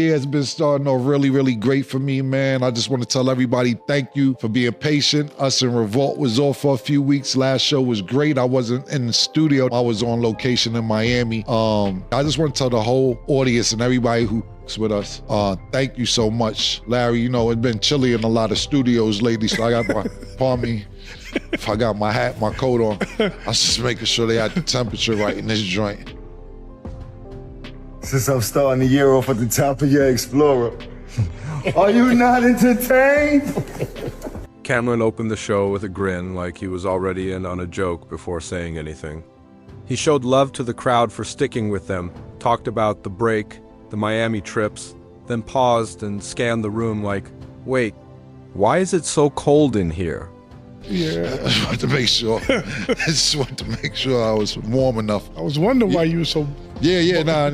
It has been starting off really great for me, man. I just want to tell everybody thank you for being patient. Us in Revolt was off for a few weeks. Last show was great. I wasn't in the studio. I was on location in Miami. I just want to tell the whole audience and everybody who's with us, thank you so much. Larry, you know, it's been chilly in a lot of studios lately, so I got my, pardon me, if I got my hat, my coat on, I was just making sure they had the temperature right in this joint. Since I'm starting the year off at the top of your Explorer, are you not entertained? Cameron opened the show with a grin like he was already in on a joke before saying anything. He showed love to the crowd for sticking with them, talked about the break, the Miami trips, then paused and scanned the room like, wait, why is it so cold in here? Yeah, I just wanted to make sure. I just wanted to make sure I was warm enough. I was wondering why you were so... Nah.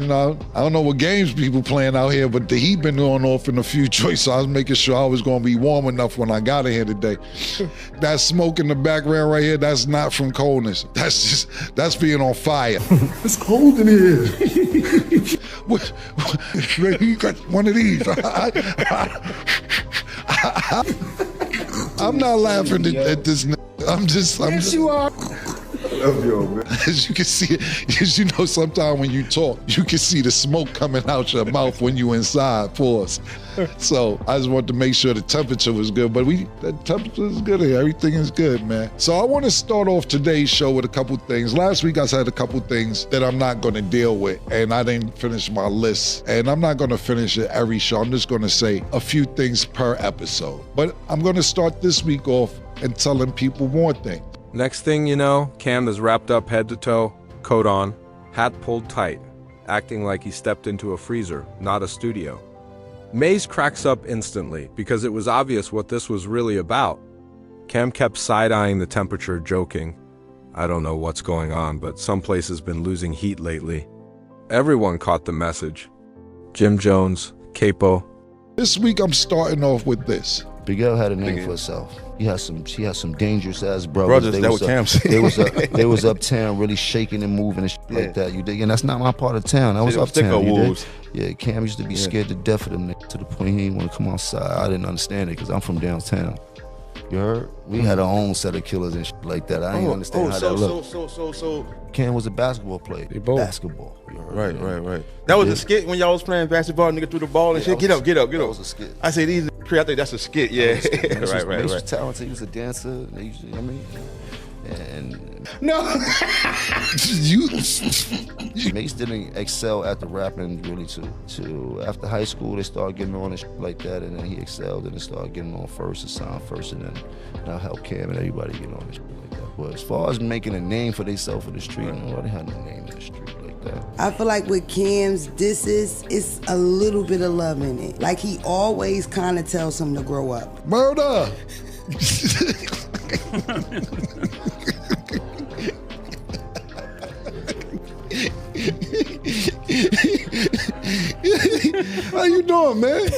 I don't know what games people playing out here, but the heat been going off in a few joints, so I was making sure I was going to be warm enough when I got in here today. That smoke in the background right here, that's not from coldness. That's being on fire. It's cold in here. What? You got one of these. I'm not laughing at this. Yes, you are. I love you, man. As you can see, as you know, sometimes when you talk, you can see the smoke coming out your mouth when you inside. Pause. So I just wanted to make sure the temperature was good, but the temperature is good here. Everything is good, man. So I want to start off today's show with a couple things. Last week I said a couple things that I'm not going to deal with, and I didn't finish my list, and I'm not going to finish it every show. I'm just going to say a few things per episode. But I'm going to start this week off and telling people more things. Next thing you know, Cam is wrapped up head to toe, coat on, hat pulled tight, acting like he stepped into a freezer, not a studio. Mase cracks up instantly because it was obvious what this was really about. Cam kept side-eyeing the temperature, joking. I don't know what's going on, but some place has been losing heat lately. Everyone caught the message. Jim Jones, Capo. This week I'm starting off with this. Big L had a name for herself. She had some dangerous ass brothers. That what Cam said. They was uptown, really shaking and moving and shit like that. You dig? And that's not my part of town. I was uptown. You dig? Yeah, Cam used to be scared to death of them niggas to the point he didn't want to come outside. I didn't understand it because I'm from downtown. You heard? We had our own set of killers and shit like that. I didn't understand how that looked. So. Cam was a basketball player. Basketball. You heard? Right. That was a skit when y'all was playing basketball, nigga threw the ball and shit. Get up. That was a skit. I say these. I think that's a skit. Yeah. Right. He was talented. He was a dancer. And no. Mase didn't excel at the rapping really till after high school. They started getting on and shit like that, and then he excelled and then started getting on first and signed first, and then now help Cam and everybody get on and shit like that. But as far as making a name for themselves in the street, nobody had no name in the street like that. I feel like with Cam's disses, it's a little bit of love in it. Like he always kind of tells him to grow up. Murder! How you doing, man?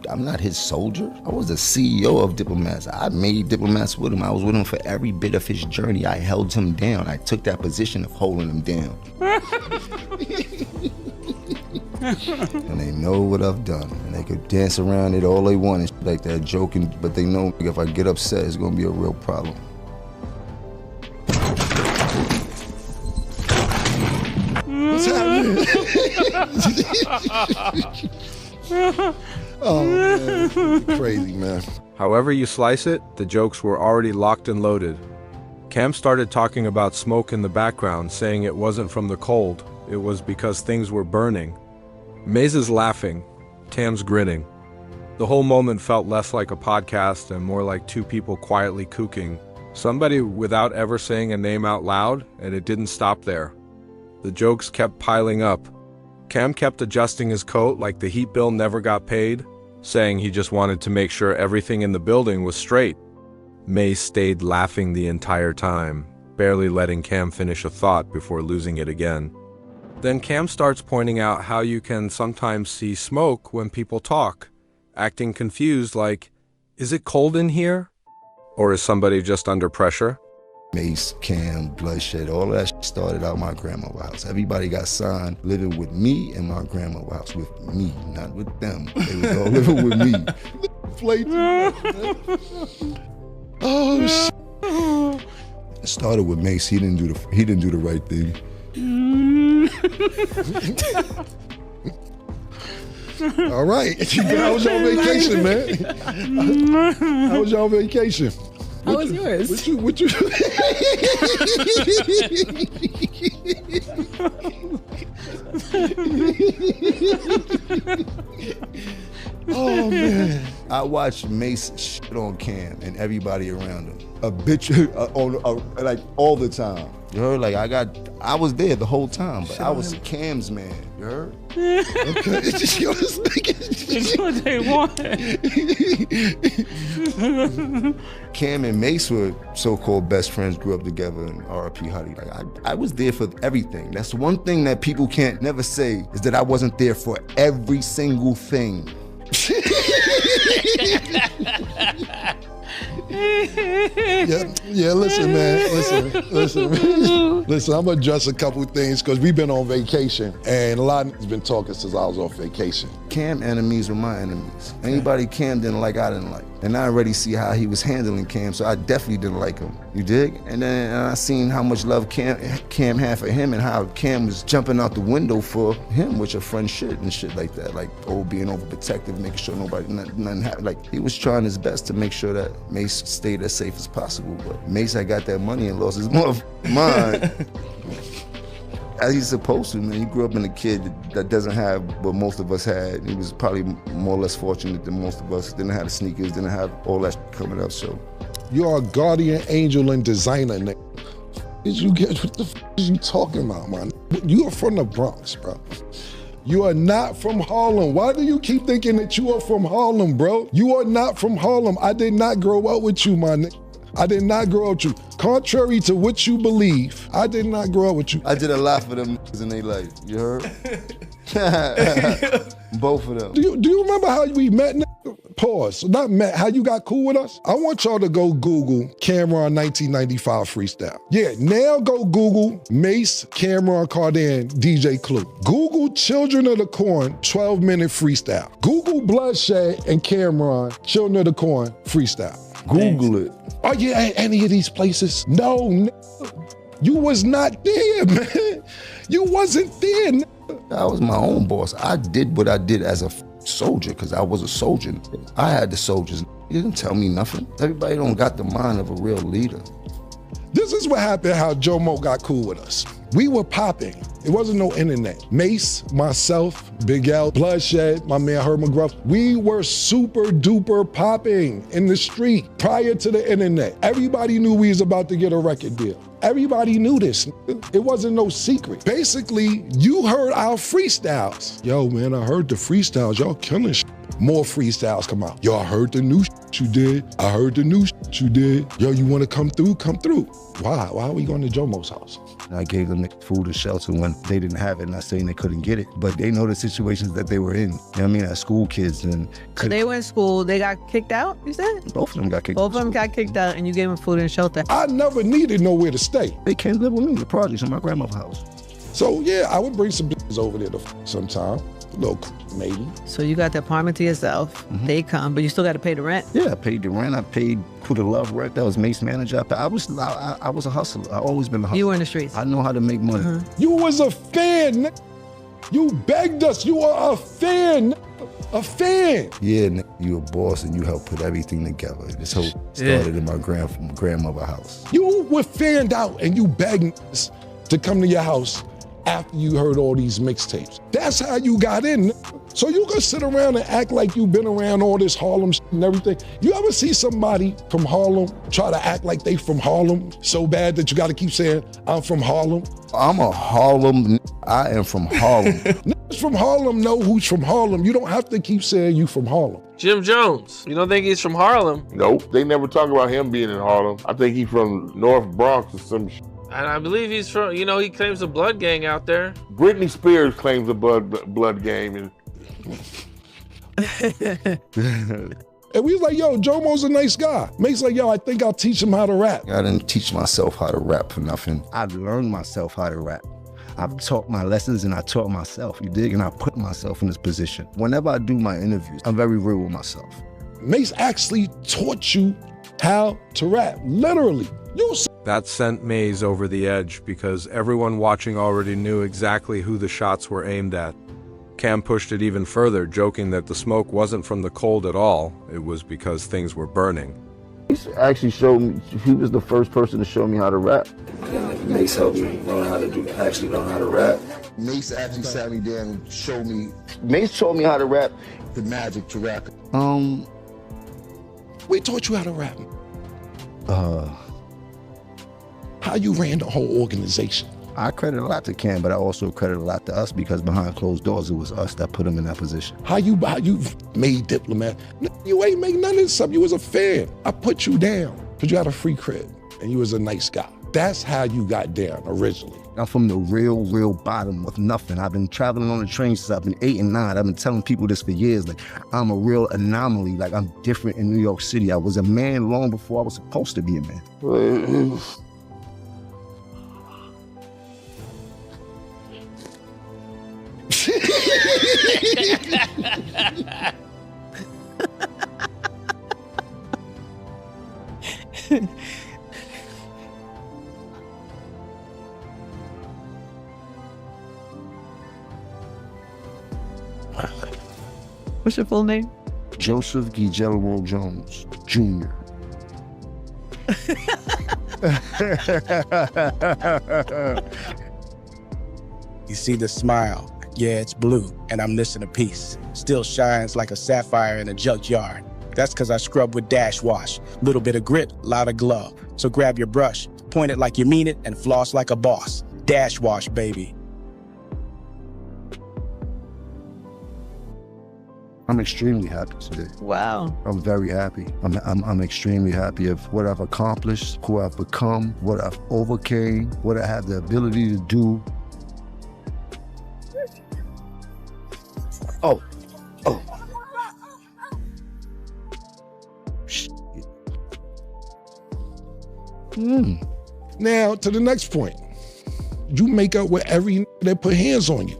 I'm not his soldier. I was the CEO of Diplomats. I made Diplomats with him. I was with him for every bit of his journey. I held him down. I took that position of holding him down. And they know what I've done. And they could dance around it all they want and shit like that, joking, but they know if I get upset, it's gonna be a real problem. What's happening? Oh, man. Crazy, man. However you slice it, the jokes were already locked and loaded. Cam started talking about smoke in the background, saying it wasn't from the cold, it was because things were burning. Mase is laughing, Tam's grinning. The whole moment felt less like a podcast and more like two people quietly kooking. Somebody without ever saying a name out loud, and it didn't stop there. The jokes kept piling up. Cam kept adjusting his coat like the heat bill never got paid, saying he just wanted to make sure everything in the building was straight. Mase stayed laughing the entire time, barely letting Cam finish a thought before losing it again. Then Cam starts pointing out how you can sometimes see smoke when people talk, acting confused like, is it cold in here? Or is somebody just under pressure? Mase, Cam, Bloodshed, all of that shit started out my grandmother's house. Everybody got signed living with me in my grandmother's house, with me, not with them. They was all living with me. Oh shit. It started with Mase. He didn't do the right thing. All right. How was your vacation, man? How was your vacation? How was yours? What you? Oh man! I watched Mase shit on Cam and everybody around him. A bitch, like all the time. You heard? Like I was there the whole time, but I was Cam's man. You heard? Okay. It's what they want. Cam and Mase were so-called best friends, grew up together, and R.I.P. Huddy. Like I was there for everything. That's one thing that people can't never say, is that I wasn't there for every single thing. Yeah, listen, man. Listen. I'm gonna address a couple things because we've been on vacation and a lot has been talking since I was on vacation. Cam enemies were my enemies. Anybody Cam didn't like, I didn't like. And I already see how he was handling Cam, so I definitely didn't like him. You dig? And then I seen how much love Cam had for him and how Cam was jumping out the window for him with your friend shit and shit like that. Like, being overprotective, making sure nothing happened. Like, he was trying his best to make sure that Mase stayed as safe as possible. But Mase had got that money and lost his mind. As he's supposed to, man. He grew up in a kid that doesn't have what most of us had. He was probably more or less fortunate than most of us. Didn't have the sneakers, didn't have all that coming up, so. You are a guardian angel and designer, nigga. What the f is you talking about, man? You are from the Bronx, bro. You are not from Harlem. Why do you keep thinking that you are from Harlem, bro? You are not from Harlem. I did not grow up with you, my nigga. I did not grow up with you. Contrary to what you believe, I did not grow up with you. I did a lot for them niggas in their life. You heard? Both of them. Do you remember how we met, nigga? Pause. Not met, how you got cool with us? I want y'all to go Google Cameron 1995 freestyle. Yeah, now go Google Mase, Cameron, Cardan, DJ Clue. Google Children of the Corn 12-minute freestyle. Google Bloodshed and Cameron, Children of the Corn freestyle. Google it. Are you at any of these places? No, you was not there, man. You wasn't there. I was my own boss. I did what I did as a soldier because I was a soldier. I had the soldiers. You didn't tell me nothing. Everybody don't got the mind of a real leader. This is what happened, how Jomo got cool with us. We were popping. It wasn't no internet. Mase, myself, Big L, Bloodshed, my man Herb McGruff, we were super duper popping in the street prior to the internet. Everybody knew we was about to get a record deal. Everybody knew this. It wasn't no secret. Basically, you heard our freestyles. Yo, man, I heard the freestyles. Y'all killing shit. More freestyles come out. Yo, I heard the new shit you did. I heard the new shit you did. Yo, you wanna come through? Come through. Why? Why are we going to Jomo's house? I gave them food and shelter when they didn't have it, not saying they couldn't get it, but they know the situations that they were in. You know what I mean? As school kids. And so they were in school, they got kicked out, you said? Both of them got kicked out. Both of them got kicked out and you gave them food and shelter. I never needed nowhere to stay. They came to live with me in the projects in my grandmother's house. So yeah, I would bring some bitches over there sometime. A little maybe. So you got the apartment to yourself. Mm-hmm. They come, but you still got to pay the rent. Yeah, I paid the rent. I paid Put a Love rent. That was Mase manager. I was a hustler. I always been a hustler. You were in the streets. I know how to make money. Mm-hmm. You was a fan. You begged us. You are a fan. A fan. Yeah, you a boss and you helped put everything together. This whole started in my grandmother's house. You were fanned out and you begged us to come to your house after you heard all these mixtapes. That's how you got in. So you can sit around and act like you've been around all this Harlem shit and everything. You ever see somebody from Harlem try to act like they from Harlem so bad that you gotta keep saying, I'm from Harlem? I'm a Harlem, I am from Harlem. Niggas from Harlem know who's from Harlem. You don't have to keep saying you from Harlem. Jim Jones, you don't think he's from Harlem? Nope, they never talk about him being in Harlem. I think he's from North Bronx or some shit. And I believe he's from, you know, he claims a blood gang out there. Britney Spears claims a blood gang. And And we was like, yo, Jomo's a nice guy. Mace like, yo, I think I'll teach him how to rap. I didn't teach myself how to rap for nothing. I learned myself how to rap. I've taught my lessons and I taught myself, you dig? And I put myself in this position. Whenever I do my interviews, I'm very real with myself. Mase actually taught you how to rap, literally. That sent Mase over the edge because everyone watching already knew exactly who the shots were aimed at. Cam pushed it even further, joking that the smoke wasn't from the cold at all, it was because things were burning. He actually showed me, he was the first person to show me how to rap. Mase helped me learn how to rap. Mase actually sat me down and showed me. Mase taught me how to rap. The magic to rap. We taught you how to rap. How you ran the whole organization. I credit a lot to Cam, but I also credit a lot to us because behind closed doors, it was us that put him in that position. How you made Diplomat. You ain't make none of this stuff. You was a fan. I put you down because you had a free crib and you was a nice guy. That's how you got down originally. I'm from the real bottom of nothing. I've been traveling on the train since I've been 8 and 9. I've been telling people this for years. Like, I'm a real anomaly. Like, I'm different in New York City. I was a man long before I was supposed to be a man. What's your full name? Joseph Guillermo Jones, Jr. You see the smile. Yeah, it's blue, and I'm missing a piece. Still shines like a sapphire in a junkyard. That's because I scrub with Dash Wash. Little bit of grit, lot of glove. So grab your brush, point it like you mean it, and floss like a boss. Dash Wash, baby. I'm extremely happy today. Wow. I'm very happy. I'm extremely happy of what I've accomplished, who I've become, what I've overcame, what I have the ability to do. Oh. Shit. Now, to the next point. You make up with every that put hands on you.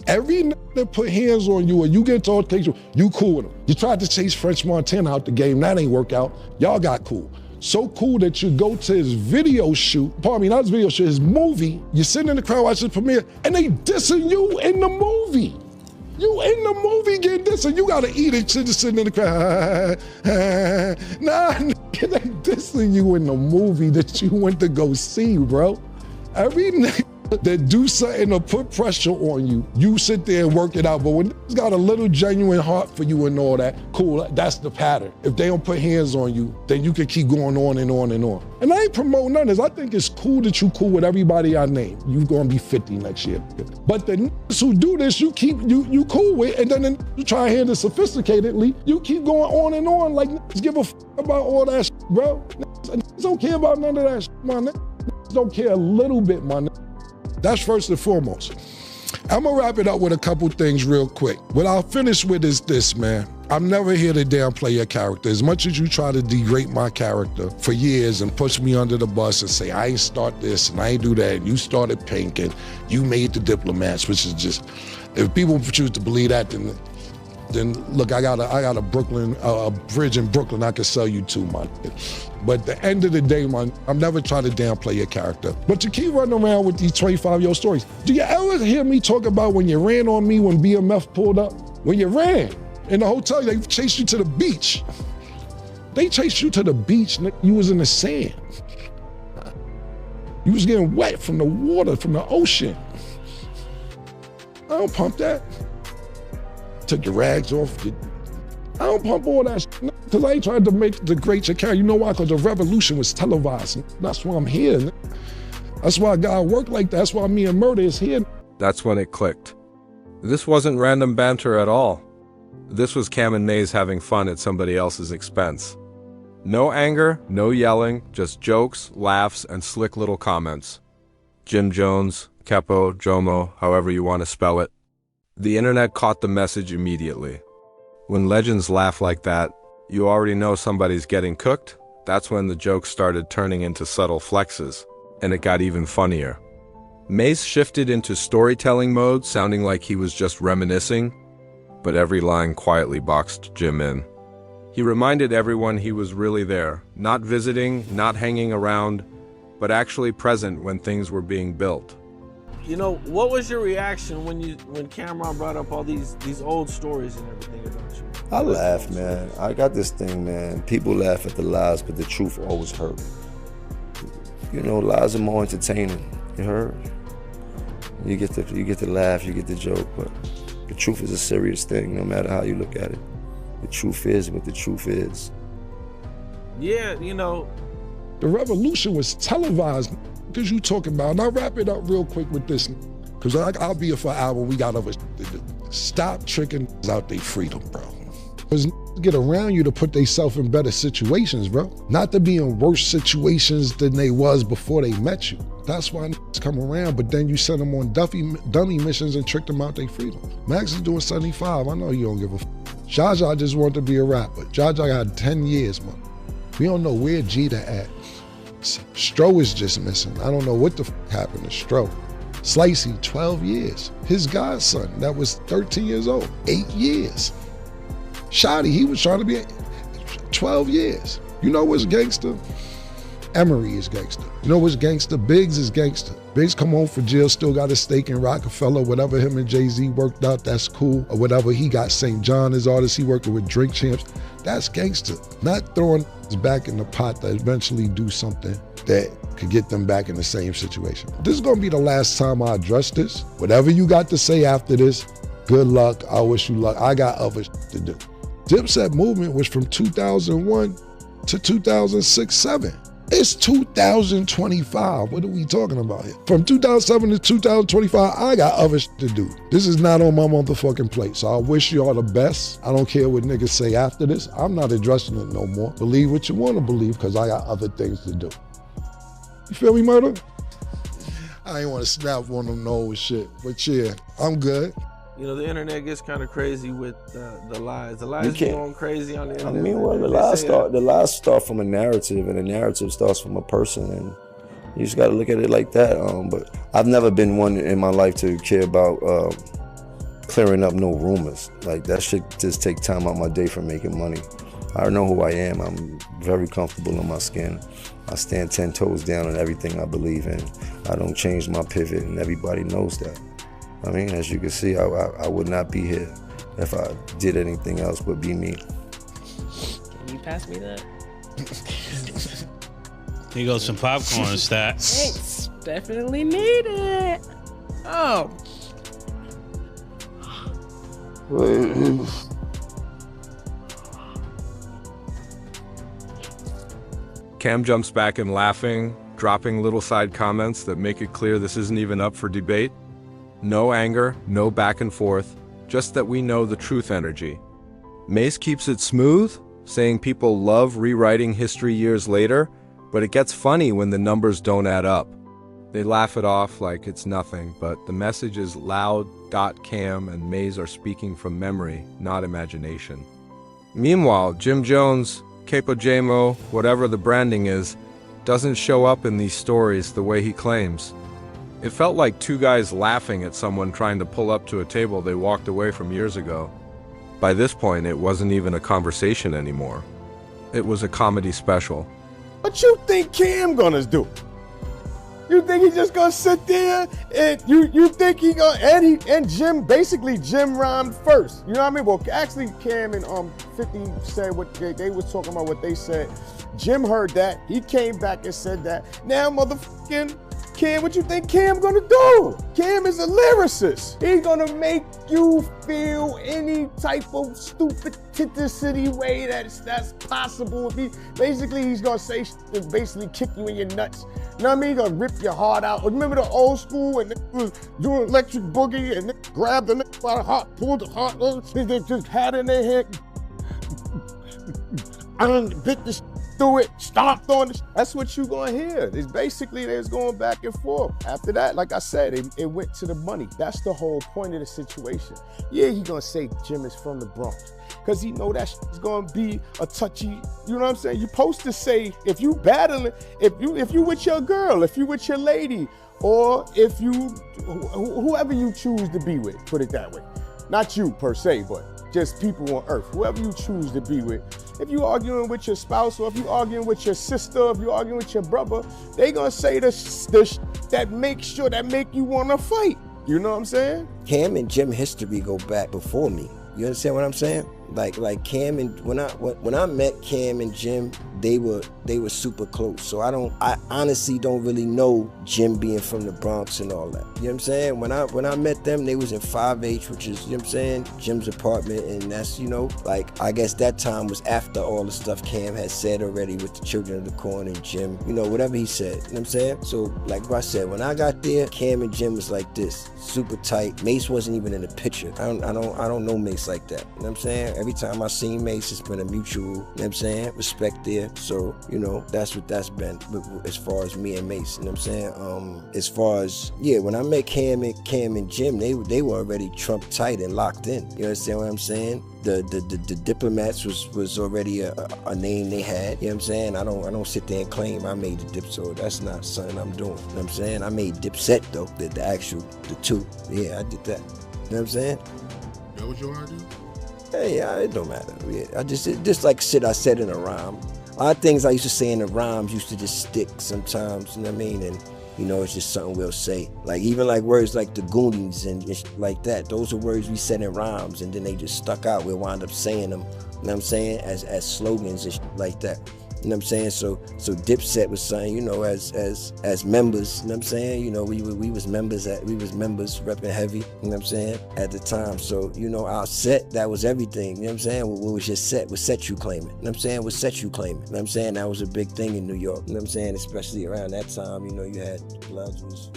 Every that put hands on you or you get to altercation, you cool with them. You tried to chase French Montana out the game, that ain't work out. Y'all got cool. So cool that you go to his video shoot, not his video shoot, his movie, you're sitting in the crowd watching the premiere, and they dissing you in the movie. You in the movie getting dissed, and you gotta eat it, just sitting in the crowd. Nah, they dissing you in the movie that you went to go see, bro. Every nigga that do something to put pressure on you, you sit there and work it out. But when it's got a little genuine heart for you and all that, cool, that's the pattern. If they don't put hands on you, then you can keep going on and on and on. And I ain't promoting none of this. I think it's cool that you cool with everybody I name. You gonna be 50 next year. But the niggas who do this, you cool with, and then you try to handle it sophisticatedly, you keep going on and on like niggas give a f about all that shit, bro. Niggas don't care about none of that shit, my nigga. Niggas don't care a little bit, my nigga. That's first and foremost. I'm gonna wrap it up with a couple things real quick. What I'll finish with is this, man. I'm never here to downplay your character. As much as you try to degrade my character for years and push me under the bus and say, I ain't start this and I ain't do that, and you started Pink and you made the Diplomats, which is just, if people choose to believe that, then look, I got a bridge in Brooklyn I can sell you to, man. But at the end of the day, man, I'm never trying to downplay your character. But you keep running around with these 25-year-old stories. Do you ever hear me talk about when you ran on me when BMF pulled up? When you ran in the hotel, they chased you to the beach. They chased you to the beach, you was in the sand. You was getting wet from the water, from the ocean. I don't pump that. Took your rags off. I don't pump all that shit, because I ain't trying to make degrade your character. You know why? Because the revolution was televised. That's why I'm here. That's why God worked like that. That's why me and Murder is here. That's when it clicked. This wasn't random banter at all. This was Cam and Mase having fun at somebody else's expense. No anger, no yelling, just jokes, laughs, and slick little comments. Jim Jones, Kepo, Jomo, however you want to spell it. The internet caught the message immediately. When legends laugh like that, you already know somebody's getting cooked. That's when the jokes started turning into subtle flexes, and it got even funnier. Mase shifted into storytelling mode, sounding like he was just reminiscing, but every line quietly boxed Jim in. He reminded everyone he was really there, not visiting, not hanging around, but actually present when things were being built. You know, what was your reaction when Cameron brought up all these old stories and everything about you? I laugh, man. I got this thing, man. People laugh at the lies, but the truth always hurt. You know, lies are more entertaining. You heard? You get to laugh, you get the joke, but the truth is a serious thing, no matter how you look at it. The truth is what the truth is. Yeah, you know. The revolution was televised, because you talking about, and I'll wrap it up real quick with this, because I'll be here for an hour, we got other to do. Stop tricking out their freedom, bro. Because get around you to put themselves in better situations, bro. Not to be in worse situations than they was before they met you. That's why come around, but then you send them on dummy missions and trick them out their freedom. Max is doing 75, I know you don't give a f. Jaja just wanted to be a rapper. Jaja got 10 years, man. We don't know where Jeter at. Stro is just missing. I don't know what the f happened to Stro. Slicey, 12 years. His godson, that was 13 years old, 8 years. Shotty, he was trying to be 12 years. You know what's gangster? Emery is gangster. You know what's gangster? Biggs is gangster. Biggs come home from jail, still got a stake in Rockefeller, whatever him and Jay-Z worked out, that's cool. Or whatever, he got St. John as artist, he working with Drink Champs. That's gangster. Not throwing back in the pot to eventually do something that could get them back in the same situation. This is gonna be the last time I address this. Whatever you got to say after this, good luck, I wish you luck. I got other to do. Dipset movement was from 2001 to 2006-07. It's 2025. What are we talking about here? From 2007 to 2025, I got other to do. This is not on my motherfucking plate. So I wish y'all the best. I don't care what niggas say after this. I'm not addressing it no more. Believe what you want to believe, because I got other things to do. You feel me, Murder? I ain't want to snap one of them old shit, but yeah, I'm good. You know, the internet gets kind of crazy with the lies. The lies be going crazy on the internet. I mean, well, the lies start from a narrative, and the narrative starts from a person, and you just got to look at it like that. But I've never been one in my life to care about clearing up no rumors. Like, that shit just take time out my day from making money. I know who I am. I'm very comfortable in my skin. I stand 10 toes down on everything I believe in. I don't change my pivot, and everybody knows that. I mean, as you can see, I would not be here if I did anything else but be me. Can you pass me that? Here goes some popcorn, Stats. Thanks. Definitely need it. Oh. Cam jumps back and laughing, dropping little side comments that make it clear this isn't even up for debate. No anger, no back and forth, just that we know the truth energy. Mase keeps it smooth, saying people love rewriting history years later, but it gets funny when the numbers don't add up. They laugh it off like it's nothing, but the message is loud. Cam and Mase are speaking from memory, not imagination. Meanwhile, Jim Jones, Capo Jamo, whatever the branding is, doesn't show up in these stories the way he claims. It felt like two guys laughing at someone trying to pull up to a table they walked away from years ago. By this point, it wasn't even a conversation anymore. It was a comedy special. What you think Cam gonna do? You think he just gonna sit there and you think he gonna and Jim rhymed first. You know what I mean? Well, actually Cam and 50 said what they was talking about, what they said. Jim heard that. He came back and said that. Now motherfucking Cam, what you think Cam gonna do? Cam is a lyricist. He's gonna make you feel any type of stupidity way that's possible. He's gonna say and basically kick you in your nuts. You know what I mean? He's gonna rip your heart out. Remember the old school and they was doing electric boogie and they grabbed the neck by the heart, pulled the heart, they just had it in their head. I done bit this through it, stomped on it. That's what you gonna hear. It's basically they was going back and forth. After that, like I said, it went to the money. That's the whole point of the situation. Yeah, he gonna say Jim is from the Bronx, because he know that is gonna be a touchy, you know what I'm saying? You're supposed to say, if you battling, if you with your girl, if you with your lady, or if you, whoever you choose to be with, put it that way. Not you per se, but just people on earth, whoever you choose to be with. If you arguing with your spouse, or if you arguing with your sister, if you arguing with your brother, they gonna say the that make you wanna fight. You know what I'm saying? Cam and Jim history go back before me. You understand what I'm saying? Like Cam and when I met Cam and Jim, they were super close. So I honestly don't really know Jim being from the Bronx and all that. You know what I'm saying? When I met them, they was in 5H, which is, you know what I'm saying, Jim's apartment, and that's, you know, like, I guess that time was after all the stuff Cam had said already with the Children of the Corn and Jim, you know, whatever he said. You know what I'm saying? So like I said, when I got there, Cam and Jim was like this, super tight. Mase wasn't even in the picture. I don't know Mase like that. You know what I'm saying? Every time I seen Mase, it's been a mutual, you know what I'm saying, respect there. So, you know, that's what that's been as far as me and Mase, you know what I'm saying? As far as, yeah, when I met Cam and Jim, they were already Trump tight and locked in. You understand what I'm saying? The Diplomats was already a name they had, you know what I'm saying? I don't sit there and claim I made the Dip, so that's not something I'm doing. You know what I'm saying? I made Dipset though, the two. Yeah, I did that. You know what I'm saying? That was your idea? Yeah, it don't matter. Yeah, just like shit I said in a rhyme. A lot of things I used to say in the rhymes used to just stick sometimes, you know what I mean? And, you know, it's just something we'll say. Like, even like words like the Goonies and like that, those are words we said in rhymes, and then they just stuck out. We'll wind up saying them, you know what I'm saying, as slogans and like that. You know what I'm saying? So Dipset was saying, you know, as members, you know what I'm saying? You know, we was members repping heavy, you know what I'm saying, at the time. So, you know, our set, that was everything, you know what I'm saying? What was your set? What set you claiming? You know what I'm saying? What set you claiming? You know what I'm saying? That was a big thing in New York, you know what I'm saying? Especially around that time, you know, you had Bloods was,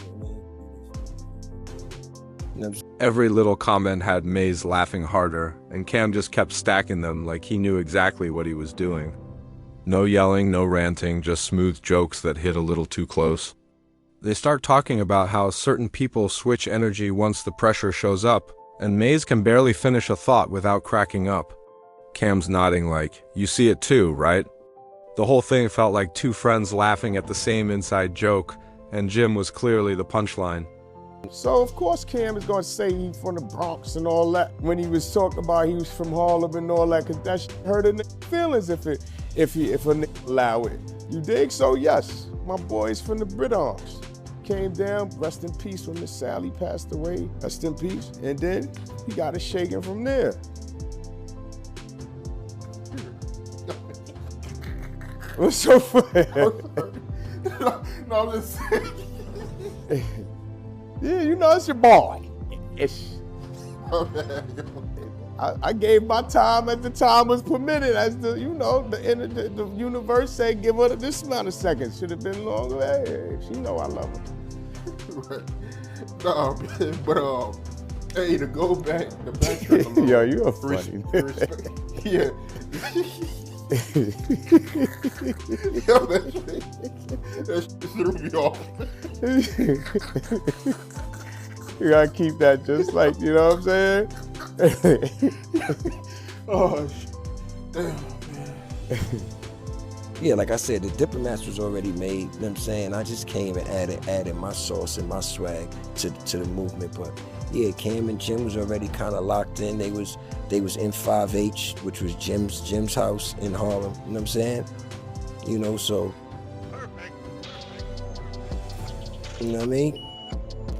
you know what I mean? Every little comment had Mase laughing harder, and Cam just kept stacking them like he knew exactly what he was doing. No yelling, no ranting, just smooth jokes that hit a little too close. They start talking about how certain people switch energy once the pressure shows up, and Mase can barely finish a thought without cracking up. Cam's nodding like, you see it too, right? The whole thing felt like two friends laughing at the same inside joke, and Jim was clearly the punchline. So of course Cam is gonna say he's from the Bronx and all that when he was talking about he was from Harlem and all that, cause that hurt a nigga feelings if a nigga allow it. You dig? So yes, my boy's from the Bronx. Came down, rest in peace when Miss Sally passed away, rest in peace. And then he got it shaken from there. What's so funny? No, I'm just saying. Yeah, you know, it's your boy. I gave my time at the time was permitted. As the, you know, the universe said, give her this amount of seconds. Should have been longer. Hey, she know I love her. Right. No, but hey, to go back, the backtrack a little. Yo, you are funny. Yeah. Yo, that shit threw me off. You gotta keep that just like, you know what I'm saying? Oh, damn, man. Yeah, like I said, the Diplomats was already made, you know what I'm saying? I just came and added my sauce and my swag to the movement. But yeah, Cam and Jim was already kind of locked in. They was in 5H, which was Jim's house in Harlem, you know what I'm saying? You know, so, you know what I mean?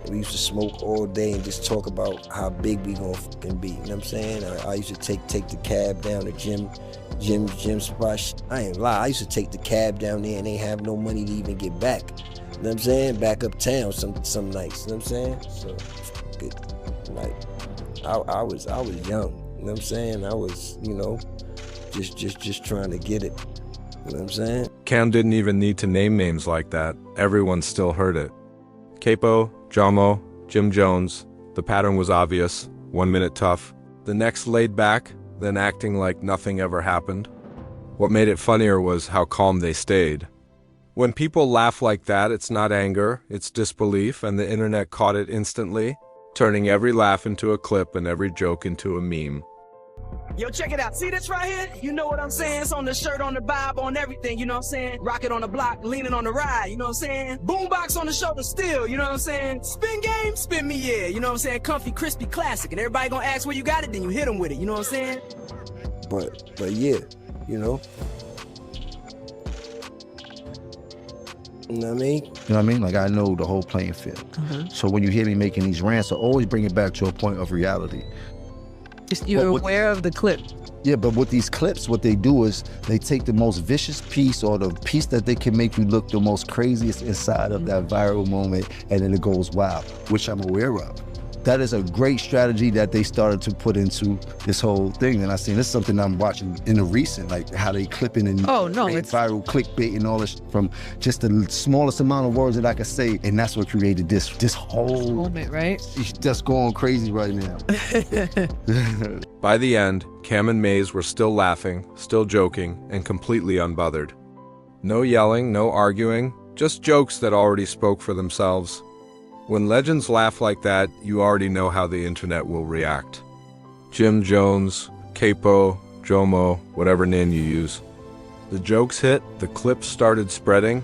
We used to smoke all day and just talk about how big we gonna fucking be, you know what I'm saying? I used to take the cab down to Jim's spot. I ain't lie, I used to take the cab down there and they have no money to even get back. You know what I'm saying? Back uptown some nights, you know what I'm saying? So, like, I was young, you know what I'm saying? I was, you know, just trying to get it, you know what I'm saying? Cam didn't even need to name names like that. Everyone still heard it. Capo, Jamo, Jim Jones. The pattern was obvious. 1 minute tough, the next laid back, then acting like nothing ever happened. What made it funnier was how calm they stayed. When people laugh like that, it's not anger, it's disbelief, and the internet caught it instantly, turning every laugh into a clip and every joke into a meme. Yo, check it out. See this right here? You know what I'm saying? It's on the shirt, on the vibe, on everything, you know what I'm saying? Rocket on the block, leaning on the ride, you know what I'm saying? Boombox on the shoulder still, you know what I'm saying? Spin game, spin me, yeah, you know what I'm saying? Comfy, crispy, classic. And everybody gonna ask where you got it, then you hit them with it, you know what I'm saying? But yeah, you know. You know what I mean? You know what I mean? Like, I know the whole playing field. So when you hear me making these rants, I always bring it back to a point of reality. Just you're aware of the clip. Yeah, but with these clips, what they do is they take the most vicious piece or the piece that they can make you look the most craziest inside of that viral moment, and then it goes wild, which I'm aware of. That is a great strategy that they started to put into this whole thing. And I seen this is something I'm watching in the recent, like how they clipping and it's viral clickbait and all this from just the smallest amount of words that I could say. And that's what created this whole moment, right? It's just going crazy right now. By the end, Cam and Mase were still laughing, still joking, and completely unbothered. No yelling, no arguing, just jokes that already spoke for themselves. When legends laugh like that, you already know how the internet will react. Jim Jones, Capo, Jomo, whatever name you use. The jokes hit, the clips started spreading,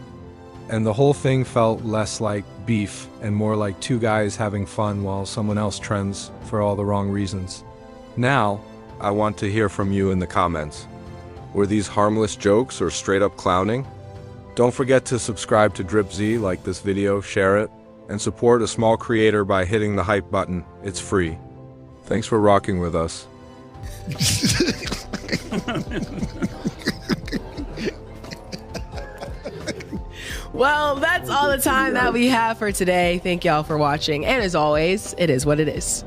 and the whole thing felt less like beef and more like two guys having fun while someone else trends for all the wrong reasons. Now, I want to hear from you in the comments. Were these harmless jokes or straight up clowning? Don't forget to subscribe to Drip Z, like this video, share it, and support a small creator by hitting the hype button. It's free. Thanks for rocking with us. Well, that's all the time that we have for today. Thank y'all for watching. And as always, it is what it is.